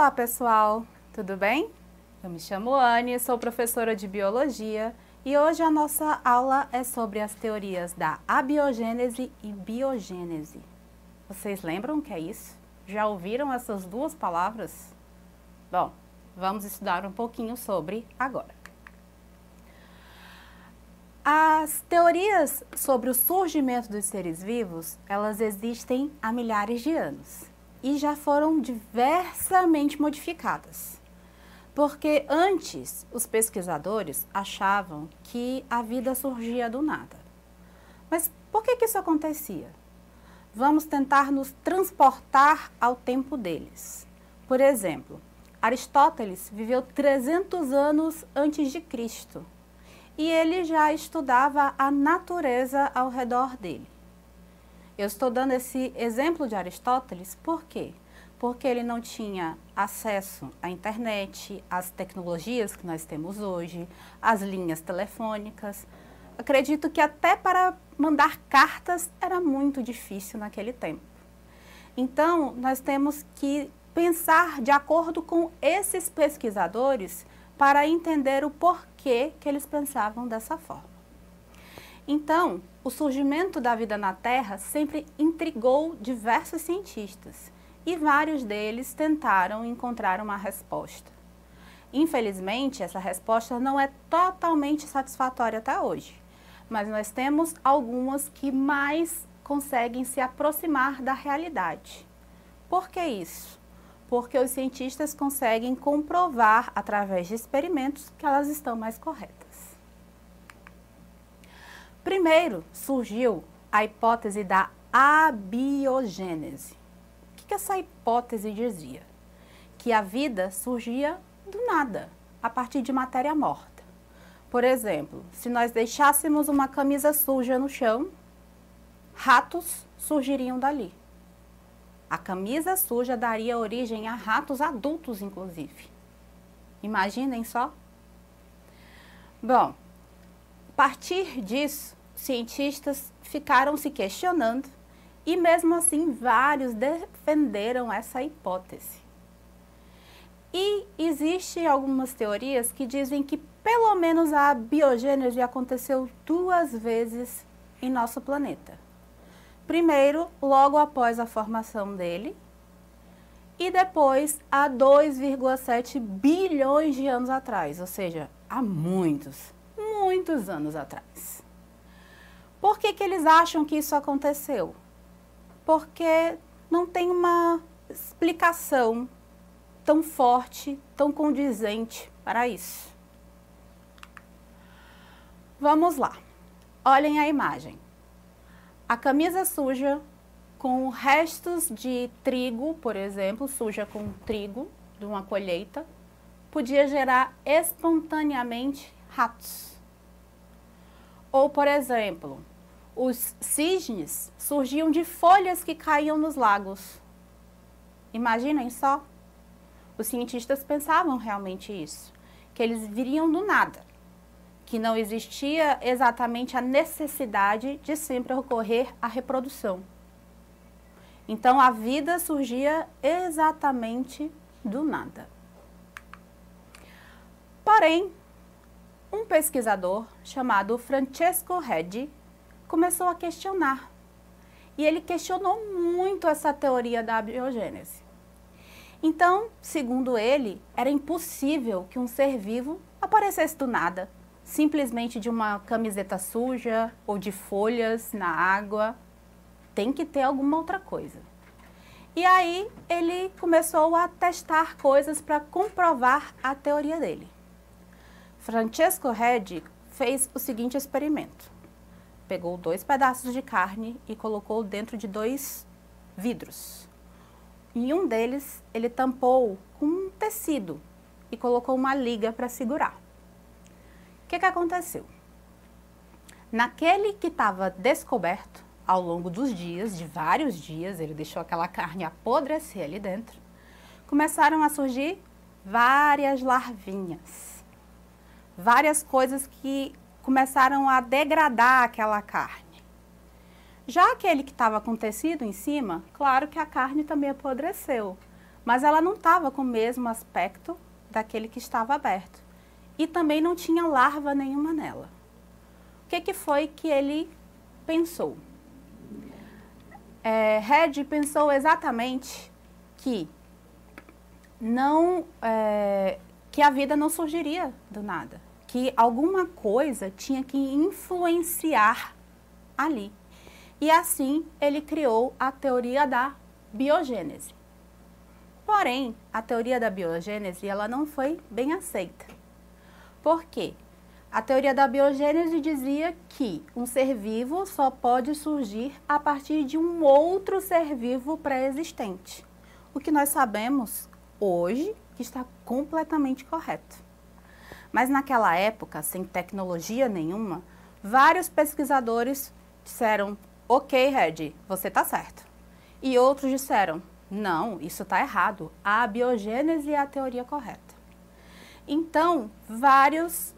Olá, pessoal! Tudo bem? Eu me chamo Anne, sou professora de Biologia e hoje a nossa aula é sobre as teorias da abiogênese e biogênese. Vocês lembram o que é isso? Já ouviram essas duas palavras? Bom, vamos estudar um pouquinho sobre agora. As teorias sobre o surgimento dos seres vivos, elas existem há milhares de anos e já foram diversamente modificadas. Porque antes, os pesquisadores achavam que a vida surgia do nada. Mas por que isso acontecia? Vamos tentar nos transportar ao tempo deles. Por exemplo, Aristóteles viveu 300 anos antes de Cristo e ele já estudava a natureza ao redor dele. Eu estou dando esse exemplo de Aristóteles por quê? Porque ele não tinha acesso à internet, às tecnologias que nós temos hoje, às linhas telefônicas. Acredito que até para mandar cartas era muito difícil naquele tempo. Então, nós temos que pensar de acordo com esses pesquisadores para entender o porquê que eles pensavam dessa forma. Então, o surgimento da vida na Terra sempre intrigou diversos cientistas e vários deles tentaram encontrar uma resposta. Infelizmente, essa resposta não é totalmente satisfatória até hoje, mas nós temos algumas que mais conseguem se aproximar da realidade. Por que isso? Porque os cientistas conseguem comprovar, através de experimentos, que elas estão mais corretas. Primeiro, surgiu a hipótese da abiogênese. O que essa hipótese dizia? Que a vida surgia do nada, a partir de matéria morta. Por exemplo, se nós deixássemos uma camisa suja no chão, ratos surgiriam dali. A camisa suja daria origem a ratos adultos, inclusive. Imaginem só. Bom, a partir disso, cientistas ficaram se questionando e, mesmo assim, vários defenderam essa hipótese. E existem algumas teorias que dizem que pelo menos a biogênese aconteceu 2 vezes em nosso planeta. Primeiro, logo após a formação dele, e depois há 2,7 bilhões de anos atrás, ou seja, há muitos anos atrás. Por que eles acham que isso aconteceu? Porque não tem uma explicação tão forte, tão condizente para isso. Vamos lá. Olhem a imagem. A camisa suja com restos de trigo, por exemplo, suja com trigo de uma colheita, podia gerar espontaneamente ratos. Ou, por exemplo, os cisnes surgiam de folhas que caíam nos lagos. Imaginem só. Os cientistas pensavam realmente isso, que eles viriam do nada, que não existia exatamente a necessidade de sempre ocorrer a reprodução. Então, a vida surgia exatamente do nada. Porém, um pesquisador chamado Francesco Redi começou a questionar. E ele questionou muito essa teoria da biogênese. Então, segundo ele, era impossível que um ser vivo aparecesse do nada, simplesmente de uma camiseta suja ou de folhas na água. Tem que ter alguma outra coisa. E aí ele começou a testar coisas para comprovar a teoria dele. Francesco Redi fez o seguinte experimento. Pegou 2 pedaços de carne e colocou dentro de 2 vidros. Em um deles, ele tampou com um tecido e colocou uma liga para segurar. O que aconteceu? Naquele que estava descoberto, ao longo dos dias, de vários dias, ele deixou aquela carne apodrecer ali dentro, começaram a surgir várias larvinhas. Várias coisas que começaram a degradar aquela carne. Já aquele que estava com tecido em cima, claro que a carne também apodreceu, mas ela não estava com o mesmo aspecto daquele que estava aberto. E também não tinha larva nenhuma nela. O que foi que ele pensou? Red pensou exatamente que que a vida não surgiria do nada, que alguma coisa tinha que influenciar ali. E assim ele criou a teoria da biogênese. Porém, a teoria da biogênese ela não foi bem aceita. Por quê? A teoria da biogênese dizia que um ser vivo só pode surgir a partir de um outro ser vivo pré-existente. O que nós sabemos hoje que está completamente correto. Mas naquela época, sem tecnologia nenhuma, vários pesquisadores disseram, ok, Red, você está certo. E outros disseram, não, isso está errado, a biogênese é a teoria correta. Então, vários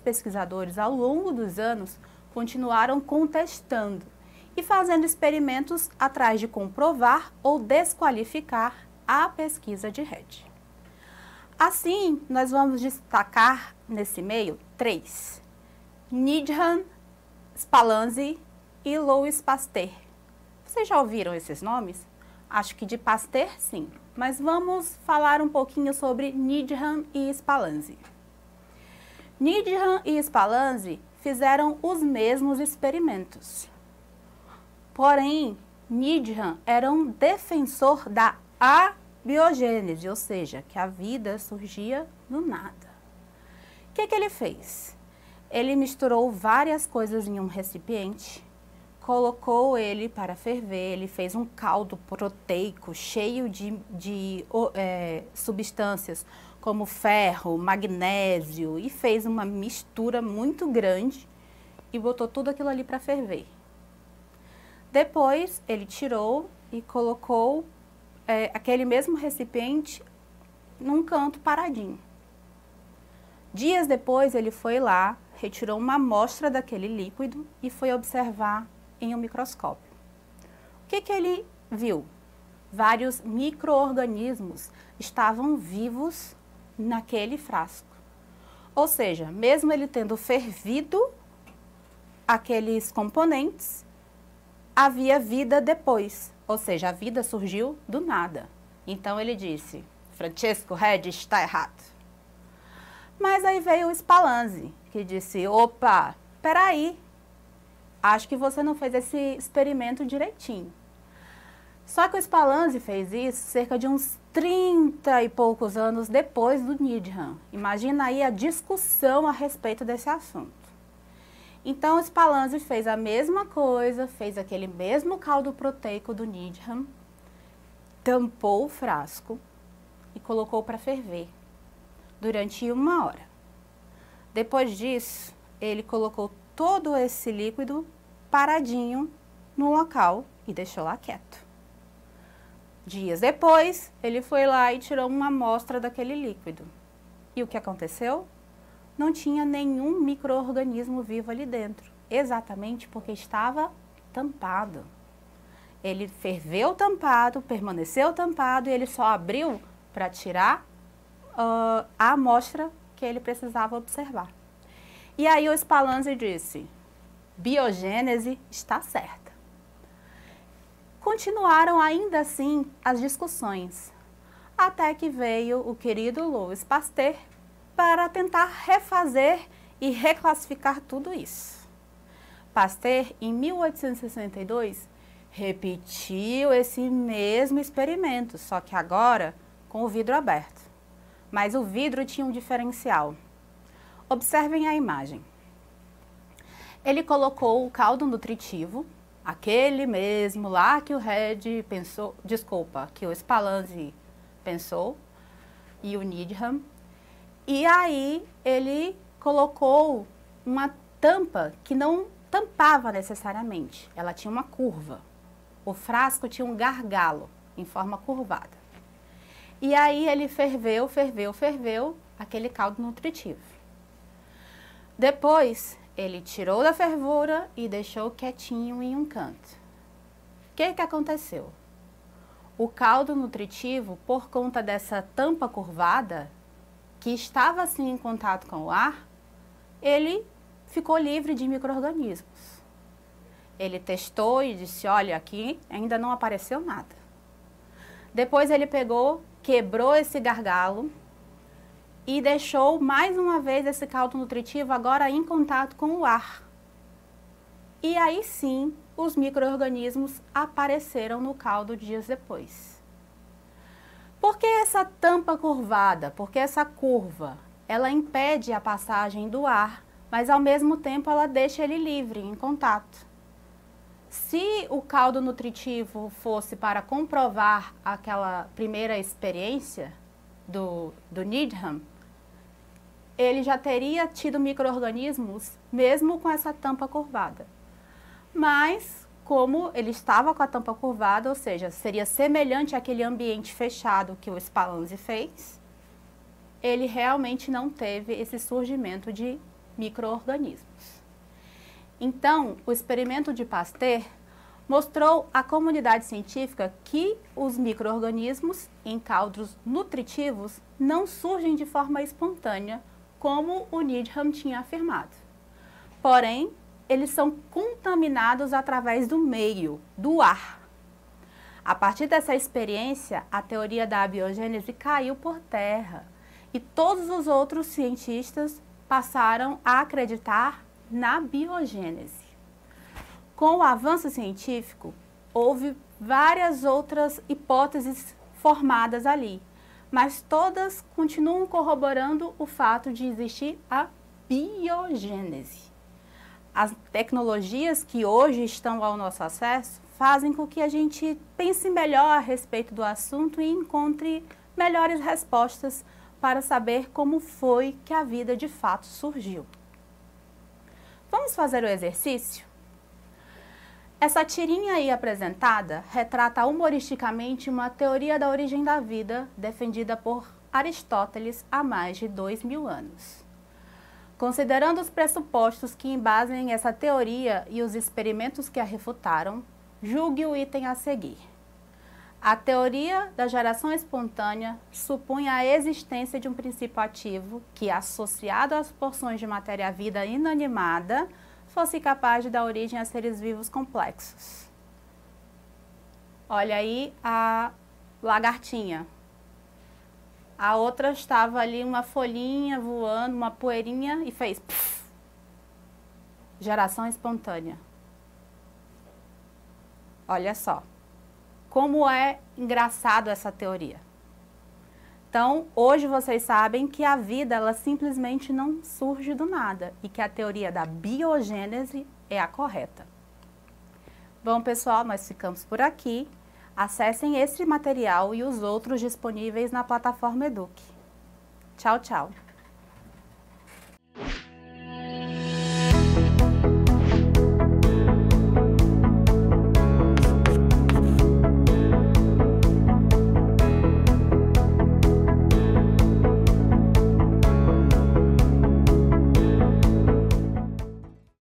pesquisadores ao longo dos anos continuaram contestando e fazendo experimentos atrás de comprovar ou desqualificar a pesquisa de Red. Assim, nós vamos destacar nesse meio 3. Needham, Spallanzani e Louis Pasteur. Vocês já ouviram esses nomes? Acho que de Pasteur, sim. Mas vamos falar um pouquinho sobre Needham e Spallanzani. Needham e Spallanzani fizeram os mesmos experimentos. Porém, Needham era um defensor da abiogênese, ou seja, que a vida surgia do nada. O que ele fez? Ele misturou várias coisas em um recipiente, colocou ele para ferver, ele fez um caldo proteico cheio de substâncias como ferro, magnésio e fez uma mistura muito grande e botou tudo aquilo ali para ferver. Depois ele tirou e colocou aquele mesmo recipiente num canto paradinho. Dias depois ele foi lá, retirou uma amostra daquele líquido e foi observar em um microscópio. O que ele viu? Vários micro-organismos estavam vivos naquele frasco. Ou seja, mesmo ele tendo fervido aqueles componentes, havia vida depois. Ou seja, a vida surgiu do nada. Então ele disse, Francesco Red está errado. Mas aí veio o Spallanzani, que disse, opa, peraí, acho que você não fez esse experimento direitinho. Só que o Spallanzani fez isso cerca de uns 30 e poucos anos depois do Needham. Imagina aí a discussão a respeito desse assunto. Então o Spallanzani fez a mesma coisa, fez aquele mesmo caldo proteico do Needham, tampou o frasco e colocou para ferver durante 1 hora. Depois disso, ele colocou todo esse líquido paradinho no local e deixou lá quieto. Dias depois, ele foi lá e tirou uma amostra daquele líquido. E o que aconteceu? Não tinha nenhum micro-organismo vivo ali dentro, exatamente porque estava tampado. Ele ferveu tampado, permaneceu tampado e ele só abriu para tirar a amostra que ele precisava observar. E aí o Spallanzani disse, biogênese está certa. Continuaram ainda assim as discussões, até que veio o querido Louis Pasteur para tentar refazer e reclassificar tudo isso. Pasteur, em 1862, repetiu esse mesmo experimento, só que agora com o vidro aberto. Mas o vidro tinha um diferencial. Observem a imagem. Ele colocou o caldo nutritivo, aquele mesmo lá que o Red pensou, que o Spallanzani pensou, e o Needham. E aí ele colocou uma tampa que não tampava necessariamente, ela tinha uma curva. O frasco tinha um gargalo em forma curvada. E aí ele ferveu aquele caldo nutritivo. Depois, ele tirou da fervura e deixou quietinho em um canto. O que aconteceu? o caldo nutritivo, por conta dessa tampa curvada, que estava assim em contato com o ar, ele ficou livre de micro-organismos. Ele testou e disse, olha, aqui ainda não apareceu nada. Depois ele pegou, quebrou esse gargalo e deixou mais uma vez esse caldo nutritivo agora em contato com o ar. E aí sim, os micro-organismos apareceram no caldo dias depois. Por que essa tampa curvada? Porque essa curva, ela impede a passagem do ar, mas ao mesmo tempo ela deixa ele livre, em contato. Se o caldo nutritivo fosse para comprovar aquela primeira experiência do Needham, ele já teria tido micro-organismos mesmo com essa tampa curvada. Mas, como ele estava com a tampa curvada, ou seja, seria semelhante àquele ambiente fechado que o Spallanzani fez, ele realmente não teve esse surgimento de micro-organismos. Então, o experimento de Pasteur mostrou à comunidade científica que os micro-organismos em caldos nutritivos não surgem de forma espontânea, como o Needham tinha afirmado. Porém, eles são contaminados através do meio, do ar. A partir dessa experiência, a teoria da abiogênese caiu por terra e todos os outros cientistas passaram a acreditar na biogênese. Com o avanço científico, houve várias outras hipóteses formadas ali, mas todas continuam corroborando o fato de existir a biogênese. As tecnologias que hoje estão ao nosso acesso fazem com que a gente pense melhor a respeito do assunto e encontre melhores respostas para saber como foi que a vida de fato surgiu. Vamos fazer o exercício? Essa tirinha aí apresentada retrata humoristicamente uma teoria da origem da vida defendida por Aristóteles há mais de 2000 anos. Considerando os pressupostos que embasem essa teoria e os experimentos que a refutaram, julgue o item a seguir. A teoria da geração espontânea supõe a existência de um princípio ativo que, associado às porções de matéria-vida inanimada, fosse capaz de dar origem a seres vivos complexos. Olha aí a lagartinha. A outra estava ali uma folhinha voando, uma poeirinha e fez puff. Geração espontânea. Olha só. Como é engraçado essa teoria. Então, hoje vocês sabem que a vida ela simplesmente não surge do nada e que a teoria da biogênese é a correta. Bom, pessoal, nós ficamos por aqui. Acessem esse material e os outros disponíveis na plataforma Eduque. Tchau, tchau!